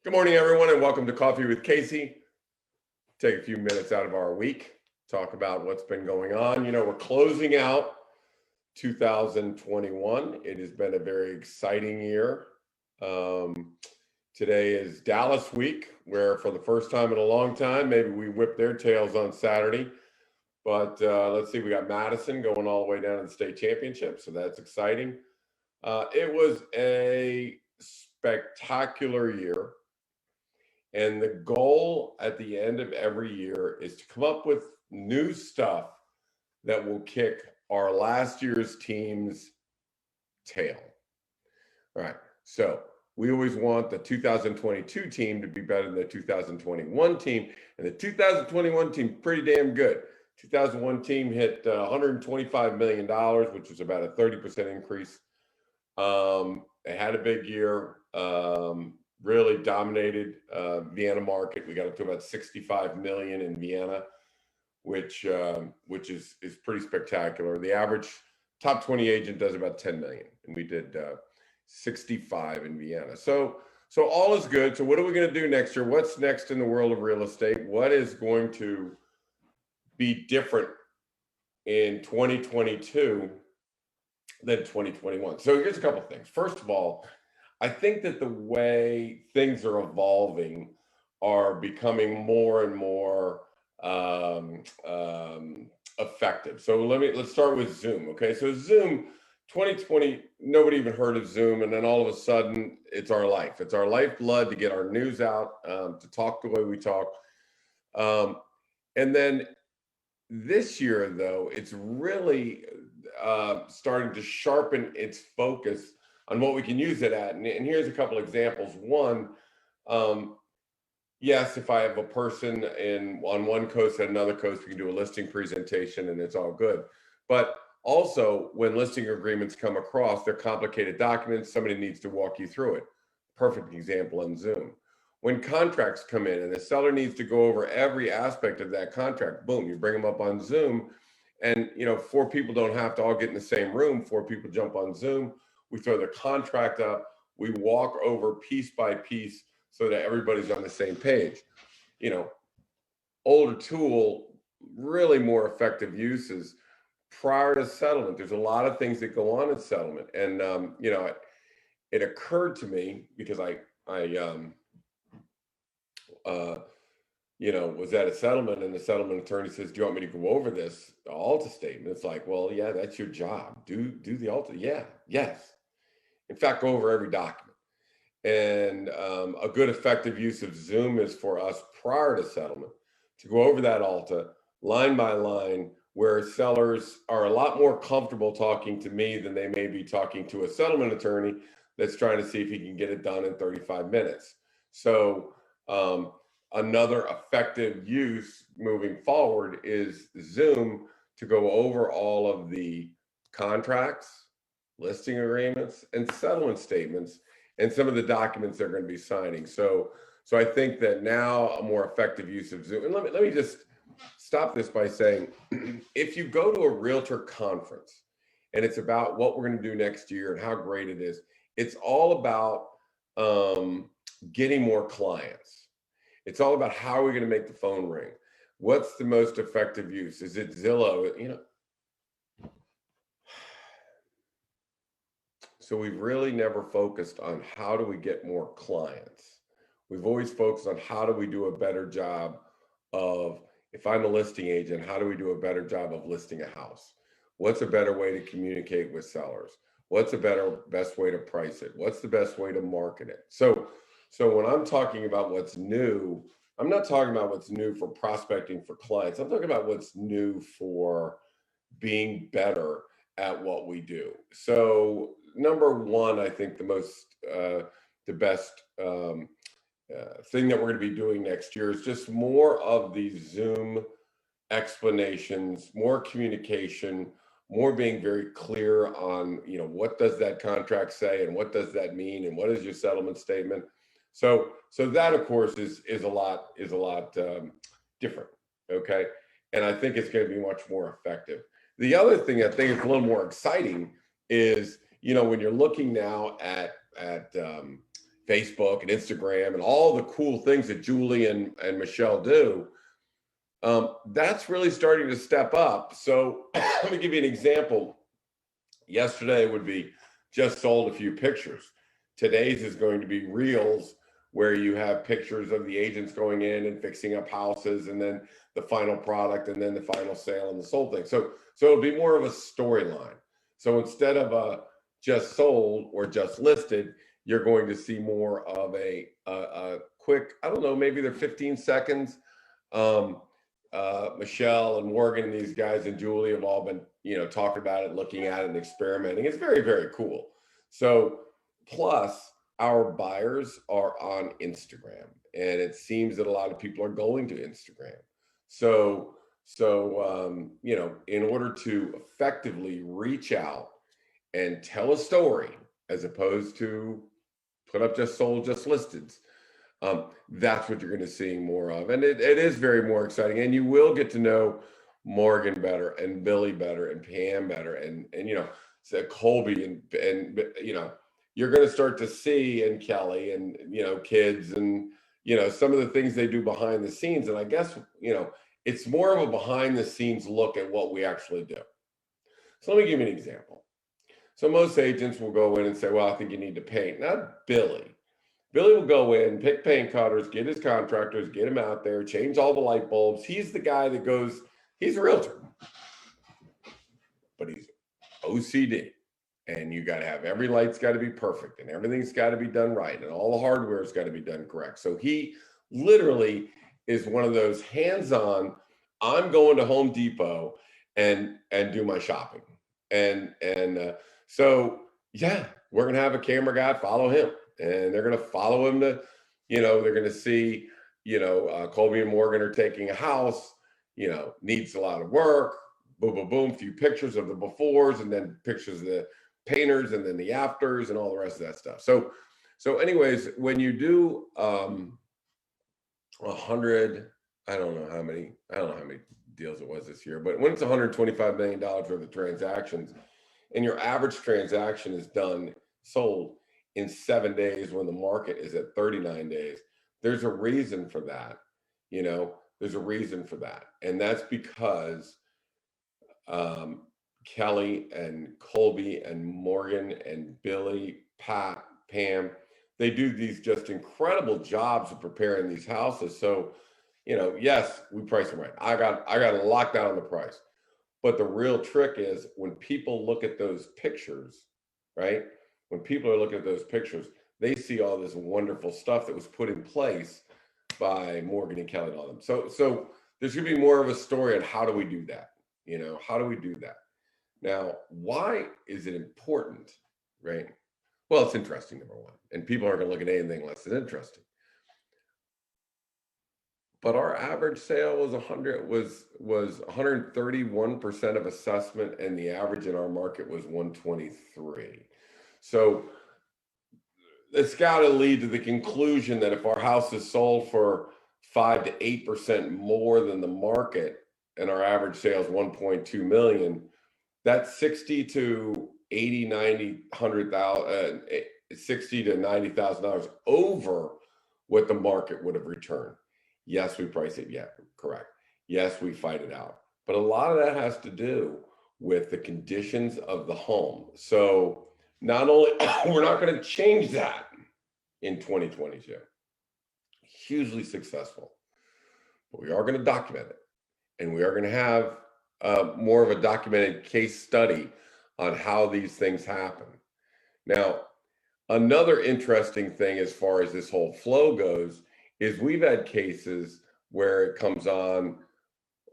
Good morning, everyone, and welcome to Coffee with Casey. Take a few minutes out of our week, talk about what's been going on. You know, we're closing out 2021. It has been a very exciting year. Today is Dallas week, where for the first time in a long time, maybe we whipped their tails on Saturday. But let's see, we got Madison going all the way down to the state championship, so that's exciting. It was a spectacular year. And the goal at the end of every year is to come up with new stuff that will kick our last year's team's tail. All right. So we always want the 2022 team to be better than the 2021 team. And the 2021 team, pretty damn good. 2001 team hit $125 million, which was about a 30% increase. They had a big year. Really dominated Vienna market. We got up to about 65 million in Vienna, which is pretty spectacular. The average top 20 agent does about 10 million, and we did 65 in Vienna. So all is good. So what are we going to do next year? What's next in the world of real estate? What is going to be different in 2022 than 2021? So here's a couple of things. First of all, I think that the way things are evolving are becoming more and more effective. So let's start with Zoom. Okay, so Zoom 2020, nobody even heard of Zoom, and then all of a sudden, it's our life. It's our lifeblood to get our news out, to talk the way we talk. And then this year, though, it's really starting to sharpen its focus on what we can use it at. And here's a couple examples. One, yes, if I have a person on one coast and another coast, we can do a listing presentation and it's all good. But also, when listing agreements come across, they're complicated documents. Somebody needs to walk you through it. Perfect example on Zoom. When contracts come in and the seller needs to go over every aspect of that contract, boom, you bring them up on Zoom. And, you know, 4 people don't have to all get in the same room. 4 people jump on Zoom. We throw the contract up, we walk over piece by piece so that everybody's on the same page. You know, older tool, really more effective uses prior to settlement. There's a lot of things that go on in settlement. And, you know, it occurred to me because I you know, was at a settlement and the settlement attorney says, do you want me to go over this ALTA statement? It's like, well, yeah, that's your job. Do the ALTA. Yeah, yes. In fact, go over every document. And a good effective use of Zoom is for us prior to settlement to go over that ALTA line by line, where sellers are a lot more comfortable talking to me than they may be talking to a settlement attorney that's trying to see if he can get it done in 35 minutes. So another effective use moving forward is Zoom to go over all of the contracts, listing agreements, and settlement statements, and some of the documents they're going to be signing. So I think that now a more effective use of Zoom. And let me just stop this by saying, if you go to a realtor conference and it's about what we're going to do next year and how great it is, it's all about getting more clients. It's all about how are we going to make the phone ring? What's the most effective use? Is it Zillow? You know. So we've really never focused on how do we get more clients. We've always focused on how do we do a better job of, if I'm a listing agent, how do we do a better job of listing a house? What's a better way to communicate with sellers? What's a best way to price it? What's the best way to market it? So when I'm talking about what's new, I'm not talking about what's new for prospecting for clients. I'm talking about what's new for being better at what we do. So number one, I think the best thing that we're going to be doing next year is just more of these Zoom explanations, more communication, more being very clear on, you know, what does that contract say and what does that mean and what is your settlement statement. So that, of course, is a lot different. Okay, and I think it's going to be much more effective. The other thing I think is a little more exciting is, you know, when you're looking now at Facebook and Instagram and all the cool things that Julie and Michelle do, that's really starting to step up. So let me give you an example. Yesterday would be just sold a few pictures. Today's is going to be reels, where you have pictures of the agents going in and fixing up houses, and then the final product, and then the final sale and the sold thing. So it'll be more of a storyline. So instead of a just sold or just listed, you're going to see more of a quick, I don't know, maybe they're 15 seconds. Michelle and Morgan and these guys and Julie have all been, talking about it, looking at it and experimenting. It's very, very cool. So plus our buyers are on Instagram, and it seems that a lot of people are going to Instagram. So in order to effectively reach out and tell a story, as opposed to put up just sold, just listed, that's what you're going to see more of. And it is very more exciting. And you will get to know Morgan better, and Billy better, and Pam better, and so Colby, and you're going to start to see, and Kelly, and kids, and some of the things they do behind the scenes. And I guess it's more of a behind the scenes look at what we actually do. So let me give you an example. So most agents will go in and say, well, I think you need to paint. Not Billy. Billy will go in, pick paint cutters, get his contractors, get him out there, change all the light bulbs. He's the guy that goes, he's a realtor, but he's OCD. And you got to have, every light's got to be perfect, and everything's got to be done right, and all the hardware's got to be done correct. So he literally is one of those hands-on, I'm going to Home Depot and do my shopping. So yeah, we're going to have a camera guy follow him, and they're going to follow him to, they're going to see, Colby and Morgan are taking a house, needs a lot of work, boom, boom, boom, few pictures of the befores, and then pictures of the painters, and then the afters, and all the rest of that stuff. So anyways, when you do 100, I don't know how many deals it was this year, but when it's $125 million worth of transactions, and your average transaction is sold in 7 days when the market is at 39 days, there's a reason for that. There's a reason for that. And that's because Kelly and Colby and Morgan and Billy, Pat, Pam, they do these just incredible jobs of preparing these houses. So, yes, we price them right. I got to lock down the price. But the real trick is when people look at those pictures, right? When people are looking at those pictures, they see all this wonderful stuff that was put in place by Morgan and Kelly and all them. So there's going to be more of a story on how do we do that? How do we do that? Now, why is it important, right? Well, it's interesting, number one, and people aren't going to look at anything less than interesting. But our average sale was 131% of assessment, and the average in our market was 123. So it's got to lead to the conclusion that if our house is sold for 5 to 8% more than the market, and our average sale is 1.2 million, that's 60 to 80, 90, 100,000, $60 to $90,000 over what the market would have returned. Yes, we price it. Yeah, correct. Yes, we fight it out. But a lot of that has to do with the conditions of the home. So not only, we're not going to change that in 2022. Hugely successful. But we are going to document it. And we are going to have more of a documented case study on how these things happen. Now, another interesting thing as far as this whole flow goes is we've had cases where it comes on,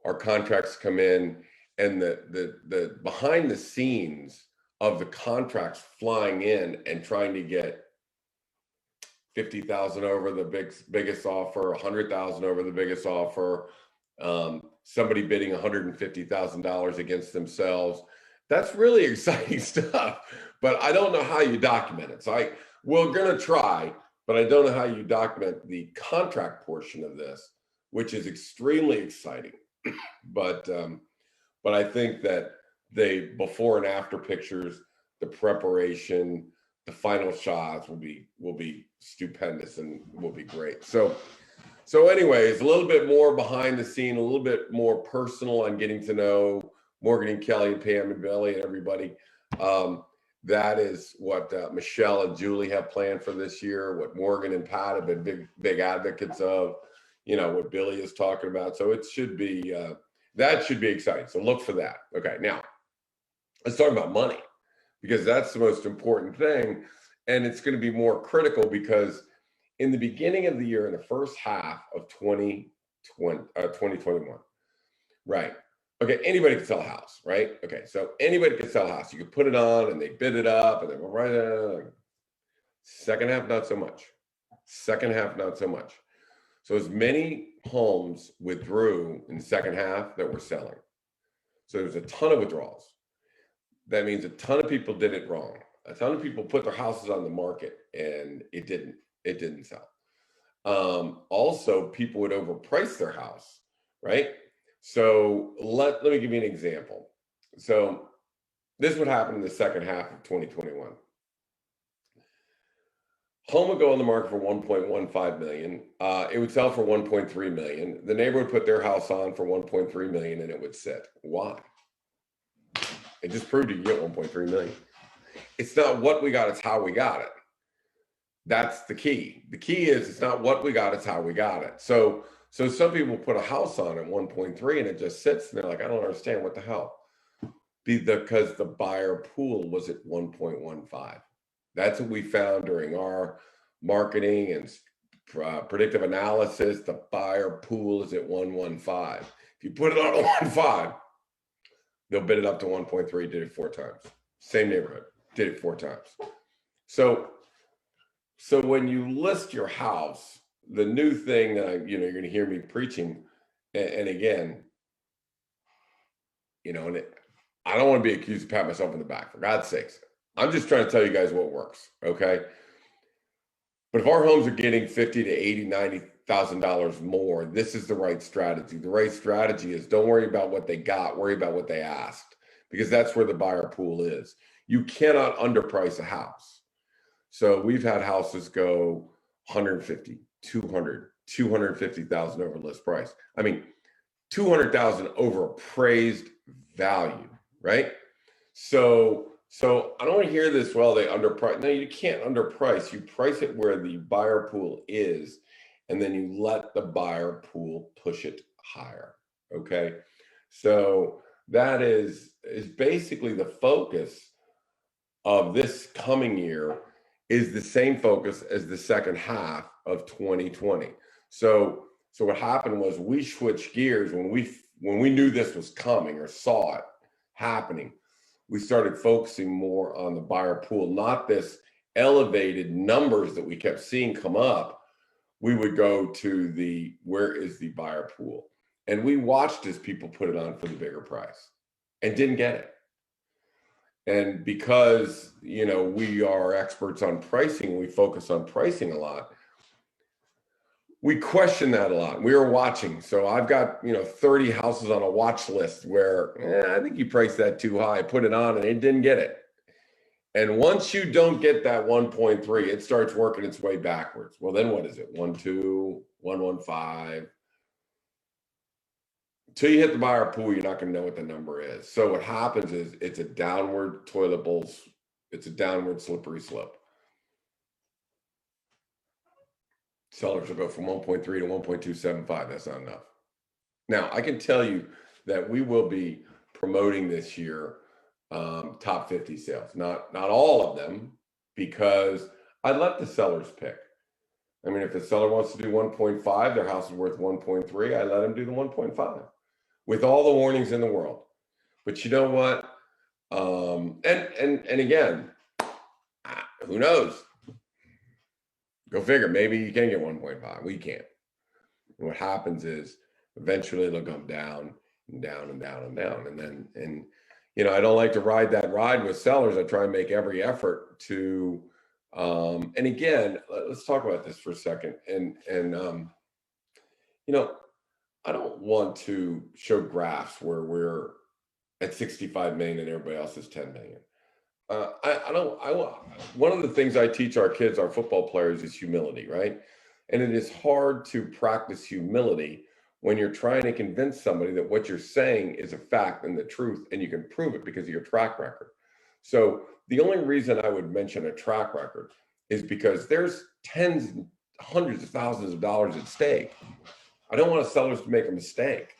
our contracts come in, and the behind the scenes of the contracts flying in and trying to get 50,000 over the biggest offer, 100,000 over the biggest offer, somebody bidding $150,000 against themselves. That's really exciting stuff, but I don't know how you document it. So we're going to try, but I don't know how you document the contract portion of this, which is extremely exciting. But I think that the before and after pictures, the preparation, the final shots will be stupendous and will be great. So anyways, a little bit more behind the scene, a little bit more personal on getting to know Morgan and Kelly and Pam and Billy and everybody. That is what Michelle and Julie have planned for this year, what Morgan and Pat have been big advocates of, what Billy is talking about. So it should be, that should be exciting. So look for that. Okay, now let's talk about money, because that's the most important thing. And it's going to be more critical because in the beginning of the year, in the first half of 2021, right? Okay, anybody can sell a house, right? Okay, so anybody can sell a house. You can put it on and they bid it up and they go right there. Second half, not so much. Second half, not so much. So as many homes withdrew in the second half that were selling. So there's a ton of withdrawals. That means a ton of people did it wrong. A ton of people put their houses on the market and it didn't sell. Also, people would overprice their house, right? So let me give you an example. So this is what happened in the second half of 2021. Home would go on the market for 1.15 million. It would sell for 1.3 million. The neighbor would put their house on for 1.3 million and it would sit. Why? It just proved you get 1.3 million. It's not what we got, it's how we got it. That's the key. The key is it's not what we got, it's how we got it. So some people put a house on at 1.3 and it just sits and they're like, I don't understand, what the hell? Because the buyer pool was at 1.15. That's what we found during our marketing and predictive analysis. The buyer pool is at 1.15. If you put it on 1.5, they'll bid it up to 1.3, did it 4 times. Same neighborhood, did it 4 times. So when you list your house, the new thing that you're going to hear me preaching, and again, and I don't want to be accused of patting myself on the back, for God's sakes. I'm just trying to tell you guys what works, okay? But if our homes are getting $50,000 to $80,000, $90,000 more, this is the right strategy. The right strategy is don't worry about what they got, worry about what they asked, because that's where the buyer pool is. You cannot underprice a house. So we've had houses go 150, 200, 250,000 over list price. I mean, 200,000 over appraised value, right? So I don't want to hear this, well, they underprice. No, you can't underprice. You price it where the buyer pool is, and then you let the buyer pool push it higher, okay? So that is basically the focus of this coming year, is the same focus as the second half of 2020. So what happened was we switched gears when we knew this was coming or saw it happening. We started focusing more on the buyer pool, not this elevated numbers that we kept seeing come up. We would go to where is the buyer pool? And we watched as people put it on for the bigger price and didn't get it. And because, we are experts on pricing, we focus on pricing a lot, we question that a lot. We are watching. So I've got, 30 houses on a watch list where I think you priced that too high, put it on and it didn't get it. And once you don't get that 1.3, it starts working its way backwards. Well, then what is it? 1.2, 1.15. Until you hit the buyer pool, you're not going to know what the number is. So what happens is it's a downward toilet bowl. It's a downward slippery slope. Sellers will go from 1.3 to 1.275. That's not enough. Now, I can tell you that we will be promoting this year top 50 sales. Not all of them, because I let the sellers pick. I mean, if the seller wants to do 1.5, their house is worth 1.3, I let them do the 1.5 with all the warnings in the world. But you know what? And again, who knows? Go figure. Maybe you can get 1.5. We can't. And what happens is eventually they'll come down and down and down and down. And I don't like to ride that ride with sellers. I try and make every effort to, and again, let's talk about this for a second. I don't want to show graphs where we're at 65 million and everybody else is 10 million. One of the things I teach our kids, our football players, is humility, right? And it is hard to practice humility when you're trying to convince somebody that what you're saying is a fact and the truth, and you can prove it because of your track record. So the only reason I would mention a track record is because there's tens, hundreds of thousands of dollars at stake. I don't want sellers to make a mistake.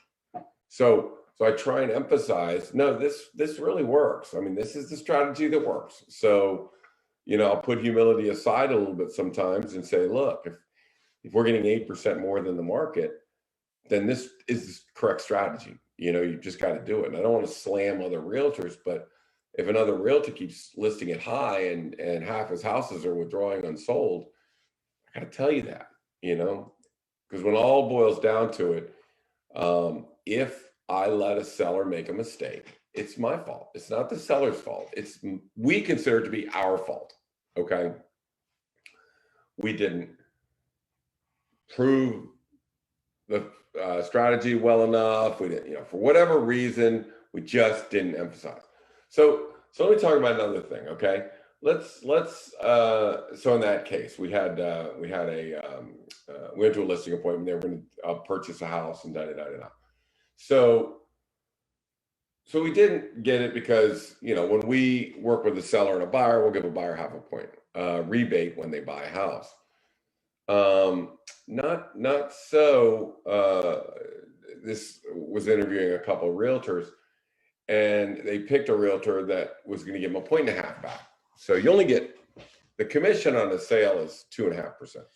So I try and emphasize, no, this really works. I mean, this is the strategy that works. So, I'll put humility aside a little bit sometimes and say, look, if we're getting 8% more than the market, then this is the correct strategy. You just got to do it. And I don't want to slam other realtors, but if another realtor keeps listing it high and half his houses are withdrawing unsold, I got to tell you that, because when all boils down to it, if I let a seller make a mistake, it's my fault. It's not the seller's fault. We consider it to be our fault. Okay. We didn't prove the strategy well enough. We didn't, for whatever reason, we just didn't emphasize. So let me talk about another thing. Okay. So in that case, we went to a listing appointment. They were going to purchase a house and da-da-da-da-da. So we didn't get it because, when we work with a seller and a buyer, we'll give a buyer half a point rebate when they buy a house. Not so. This was interviewing a couple of realtors, and they picked a realtor that was going to give them 1.5 points back. So you only get the commission on a sale is 2.5%.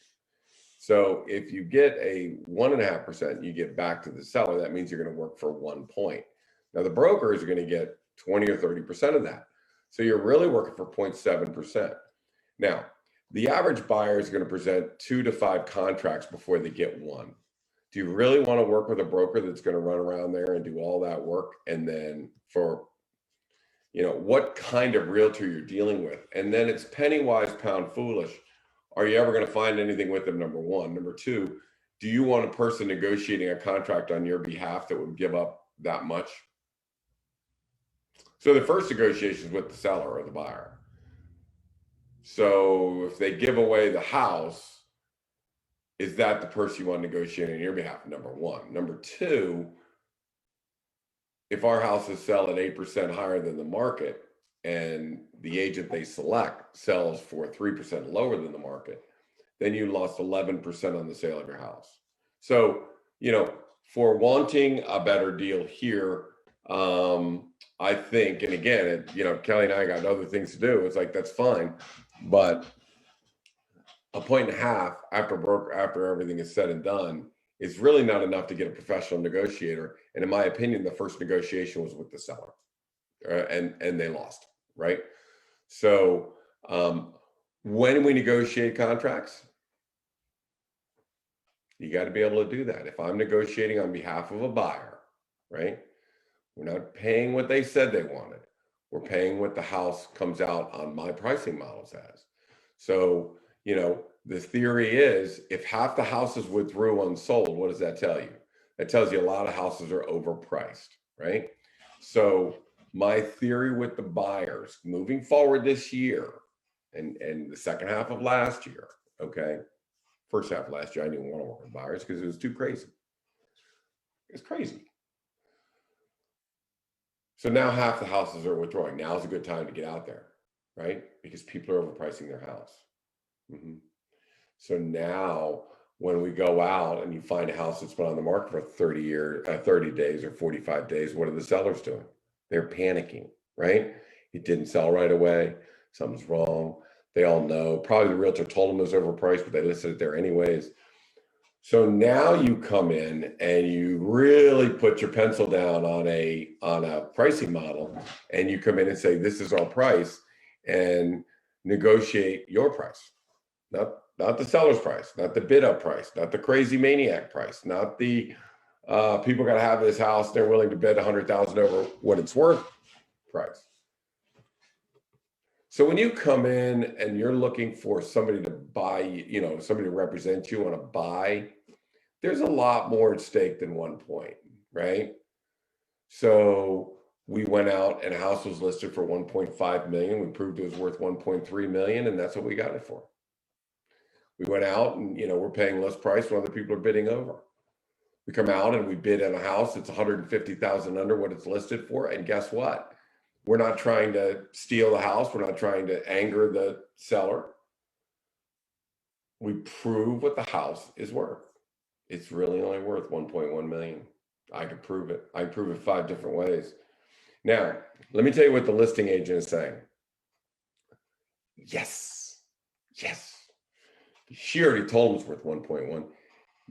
So if you get a 1.5%, you get back to the seller. That means you're going to work for 1 point. Now the brokers are going to get 20 or 30% of that. So you're really working for 0.7%. Now, the average buyer is going to present 2 to 5 contracts before they get one. Do you really want to work with a broker that's going to run around there and do all that work? And then for, what kind of realtor you're dealing with? And then it's penny wise, pound foolish. Are you ever going to find anything with them? Number one. Number two, do you want a person negotiating a contract on your behalf that would give up that much? So the first negotiation is with the seller or the buyer. So if they give away the house, is that the person you want to negotiate on your behalf? Number one. Number two, if our houses sell at 8% higher than the market and the agent they select sells for 3% lower than the market, then you lost 11% on the sale of your house. So, for wanting a better deal here, I think, and again, Kelly and I got other things to do. It's like, that's fine. But 1.5 points after everything is said and done is really not enough to get a professional negotiator. And in my opinion, the first negotiation was with the seller, and they lost, right? So when we negotiate contracts, you got to be able to do that. If I'm negotiating on behalf of a buyer, right? We're not paying what they said they wanted. We're paying what the house comes out on my pricing models as. So, the theory is if half the houses withdrew unsold, what does that tell you? That tells you a lot of houses are overpriced, right? So my theory with the buyers moving forward this year and the second half of last year, okay? First half of last year, I didn't want to work with buyers because it was too crazy. It's crazy. So now half the houses are withdrawing. Now is a good time to get out there, right? Because people are overpricing their house. So now when we go out and you find a house that's been on the market for 30 days or 45 days, what are the sellers doing? They're panicking, right? It didn't sell right away. Something's wrong. They all know. Probably the realtor told them it was overpriced, but they listed it there anyways. So now you come in and you really put your pencil down on a pricing model, and you come in and say, this is our price, and negotiate your price. Not the seller's price, not the bid up price, not the crazy maniac price, not the people got to have this house, they're willing to bid $100,000 over what it's worth price. So when you come in and you're looking for somebody to buy, somebody to represent you on a buy, there's a lot more at stake than 1 point, right? So we went out and a house was listed for 1.5 million. We proved it was worth 1.3 million, and that's what we got it for. We went out and, we're paying less price when other people are bidding over. We come out and we bid on a house that's 150,000 under what it's listed for. And guess what? We're not trying to steal the house. We're not trying to anger the seller. We prove what the house is worth. It's really only worth 1.1 million. I can prove it. I can prove it 5 different ways. Now, let me tell you what the listing agent is saying. Yes. She already told us it's worth 1.1.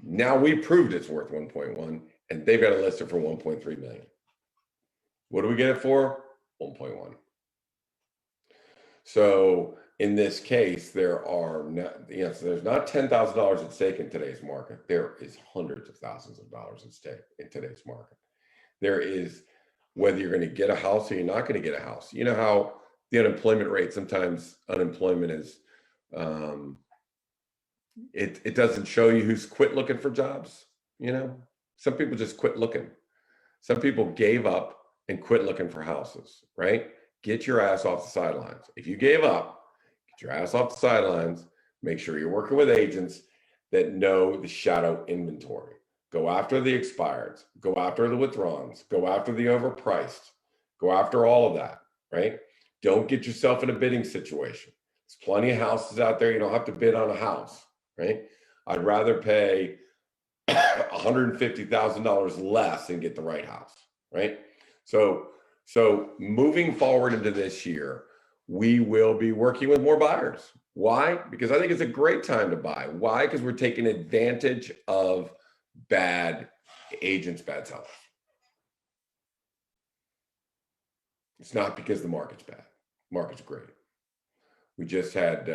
Now we proved it's worth 1.1, and they've got to list it for 1.3 million. What do we get it for? 1.1. So in this case, there's not $10,000 at stake in today's market. There is hundreds of thousands of dollars at stake in today's market. There is, whether you're going to get a house or you're not going to get a house. You know how the unemployment rate, sometimes unemployment is, it doesn't show you who's quit looking for jobs. Some people just quit looking. Some people gave up and quit looking for houses, right? Get your ass off the sidelines. If you gave up, get your ass off the sidelines. Make sure you're working with agents that know the shadow inventory. Go after the expireds. Go after the withdrawals. Go after the overpriced. Go after all of that, right? Don't get yourself in a bidding situation. There's plenty of houses out there. You don't have to bid on a house, right? I'd rather pay $150,000 less and get the right house, right? So moving forward into this year, we will be working with more buyers. Why? Because I think it's a great time to buy. Why? Because we're taking advantage of bad agents, bad sellers. It's not because the market's bad. Market's great. We just had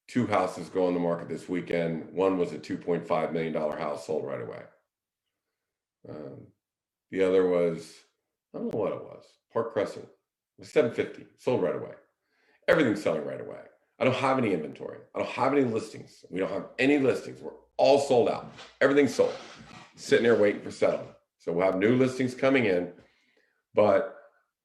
2 houses go on the market this weekend. One was a $2.5 million house, sold right away. The other was, I don't know what it was, Park Crescent. It was $750, sold right away. Everything's selling right away. I don't have any inventory. I don't have any listings. We don't have any listings. We're all sold out. Everything's sold. Sitting there waiting for settlement. So we'll have new listings coming in. But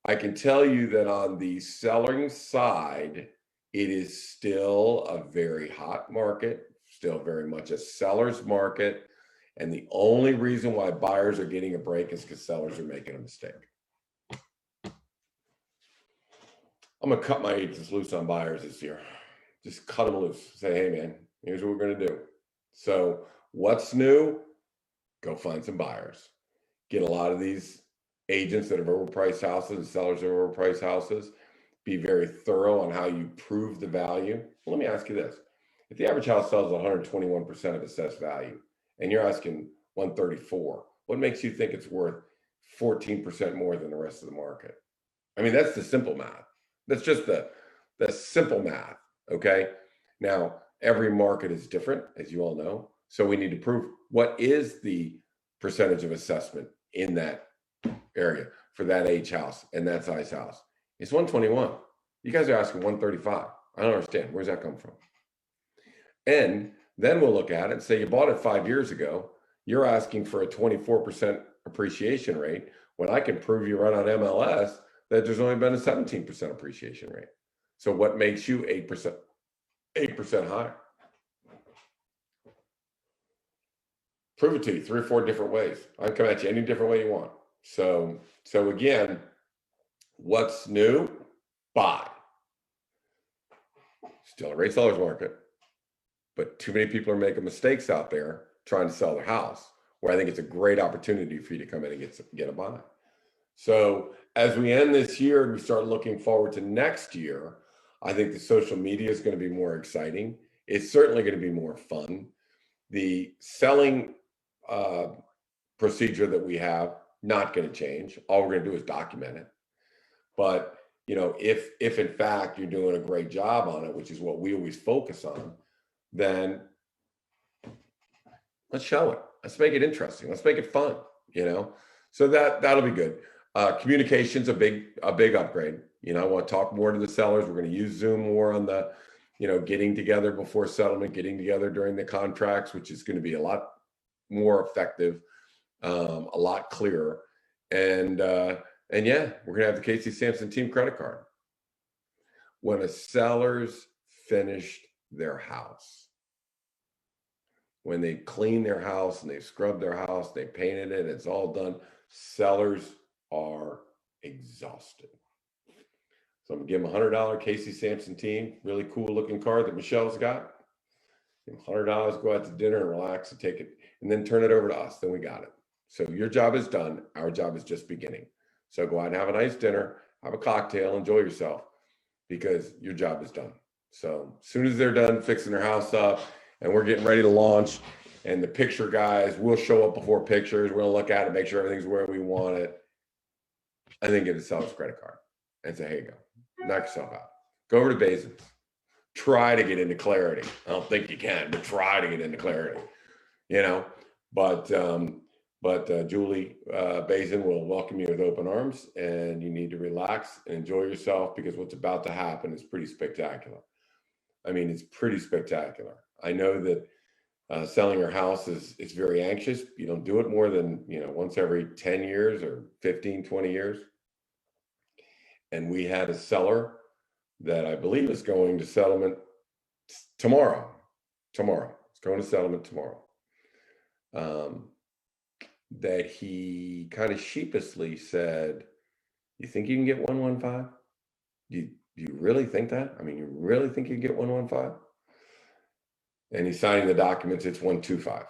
I can tell you that on the selling side, it is still a very hot market, still very much a seller's market. And the only reason why buyers are getting a break is because sellers are making a mistake. I'm going to cut my agents loose on buyers this year. Just cut them loose. Say, hey, man, here's what we're going to do. So what's new? Go find some buyers. Get a lot of these agents that have overpriced houses and sellers that have overpriced houses. Be very thorough on how you prove the value. Well, let me ask you this. If the average house sells 121% of assessed value and you're asking 134, what makes you think it's worth 14% more than the rest of the market? I mean, that's the simple math. That's just the simple math, okay? Now, every market is different, as you all know. So we need to prove what is the percentage of assessment in that area for that age house and that size house. It's 121. You guys are asking 135. I don't understand. Where's that come from? And then we'll look at it and say you bought it 5 years ago. You're asking for a 24% appreciation rate when I can prove you right on MLS that there's only been a 17% appreciation rate. So what makes you 8% higher? Prove it to you 3 or 4 different ways. I can come at you any different way you want. So again, what's new? Buy. Still a great seller's market, but too many people are making mistakes out there trying to sell their house, where I think it's a great opportunity for you to come in and get a buy. So as we end this year and we start looking forward to next year, I think the social media is going to be more exciting. It's certainly going to be more fun. The selling procedure that we have, not going to change. All we're going to do is document it. But if in fact you're doing a great job on it, which is what we always focus on, then let's show it. Let's make it interesting. Let's make it fun. So that'll be good. Communication's a big upgrade. I want to talk more to the sellers. We're going to use Zoom more on the, getting together before settlement, getting together during the contracts, which is going to be a lot more effective, a lot clearer. And And yeah, we're going to have the Casey Samson Team credit card. When a seller's finished their house, when they clean their house and they scrub their house, they painted it, it's all done, sellers are exhausted. So I'm gonna give them $100 Casey Samson Team, really cool looking card that Michelle's got. Give them $100, go out to dinner and relax and take it, and then turn it over to us. Then we got it. So your job is done. Our job is just beginning. So go out and have a nice dinner, have a cocktail, enjoy yourself, because your job is done. So as soon as they're done fixing their house up and we're getting ready to launch, and the picture guys will show up before pictures, we're gonna look at it, make sure everything's where we want it. I think get a seller's credit card and say, hey, go, knock yourself out. Go over to Basin's. Try to get into clarity. I don't think you can, but try to get into clarity, you know. But Julie Bazin will welcome you with open arms, and you need to relax and enjoy yourself, because what's about to happen is pretty spectacular. I mean, it's pretty spectacular. I know that selling your house is very anxious. You don't do it more than, once every 10 years or 15, 20 years. And we had a seller that I believe is going to settlement tomorrow. It's going to settlement tomorrow. That he kind of sheepishly said, you think you can get 115? Do you really think that? I mean, you really think you can get 115? And he's signing the documents, it's 125.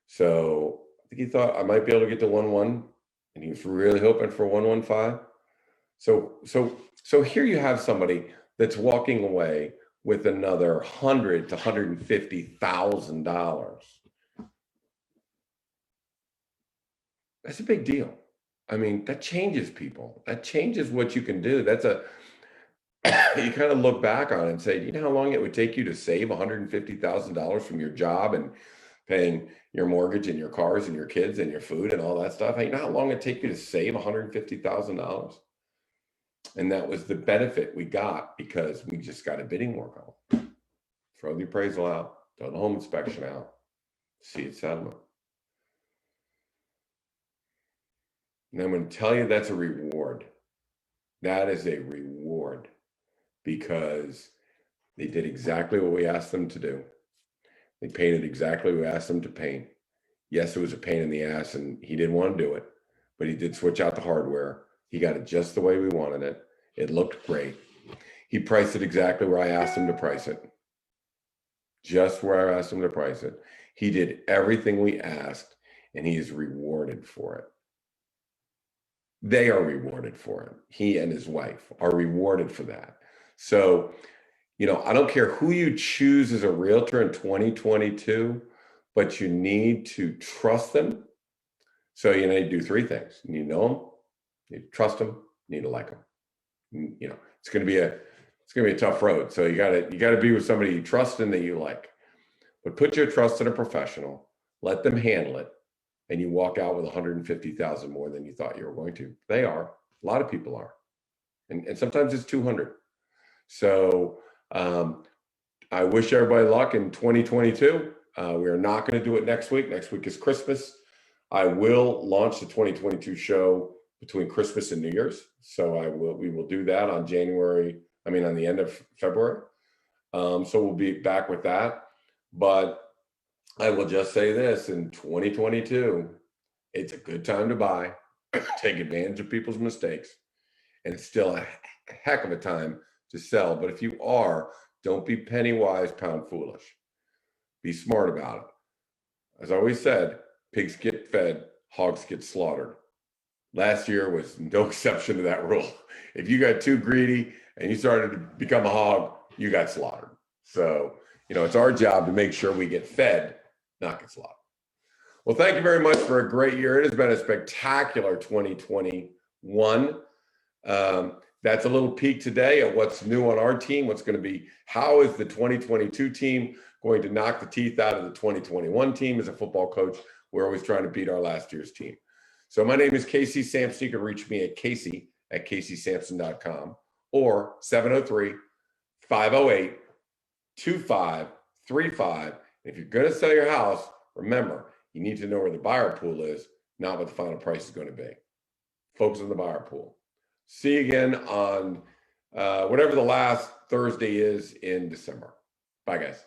So I think he thought I might be able to get to 11, and he was really hoping for 115. So here you have somebody that's walking away with another $100,000 to $150,000. That's a big deal. I mean, that changes people. That changes what you can do. You kind of look back on it and say, you know how long it would take you to save $150,000 from your job and paying your mortgage and your cars and your kids and your food and all that stuff? You know how long it take you to save $150,000? And that was the benefit we got, because we just got a bidding war call. Throw the appraisal out, throw the home inspection out, see it settlement. And I'm going to tell you, that's a reward. That is a reward, because they did exactly what we asked them to do. They painted exactly what we asked them to paint. Yes, it was a pain in the ass, and he didn't want to do it, but he did switch out the hardware. He got it just the way we wanted it. It looked great. He priced it exactly where I asked him to price it. Just where I asked him to price it. He did everything we asked, and he is rewarded for it. They are rewarded for it. He and his wife are rewarded for that. So, I don't care who you choose as a realtor in 2022, but you need to trust them. So, you do three things. You need to know them, you need to trust them, you need to like them. It's going to be a tough road. So you got to be with somebody you trust and that you like. But put your trust in a professional, let them handle it, and you walk out with 150,000 more than you thought you were going to. They are. A lot of people are. And sometimes it's 200. So I wish everybody luck in 2022. We are not going to do it next week. Next week is Christmas. I will launch the 2022 show between Christmas and New Year's. So we will do that on the end of February. So we'll be back with that. But I will just say this, in 2022, it's a good time to buy, take advantage of people's mistakes, and it's still a heck of a time to sell. But if you are, don't be penny wise, pound foolish. Be smart about it. As I always said, pigs get fed, hogs get slaughtered. Last year was no exception to that rule. If you got too greedy and you started to become a hog, you got slaughtered. So, it's our job to make sure we get fed, not get slaughtered. Well, thank you very much for a great year. It has been a spectacular 2021. That's a little peek today at what's new on our team, what's going to be, how is the 2022 team going to knock the teeth out of the 2021 team. As a football coach, we're always trying to beat our last year's team. So my name is Casey Samson. You can reach me at casey@caseysamson.com or 703-508-2535. If you're going to sell your house, remember, you need to know where the buyer pool is, not what the final price is going to be. folks in the buyer pool. See you again on whatever the last Thursday is in December. Bye, guys.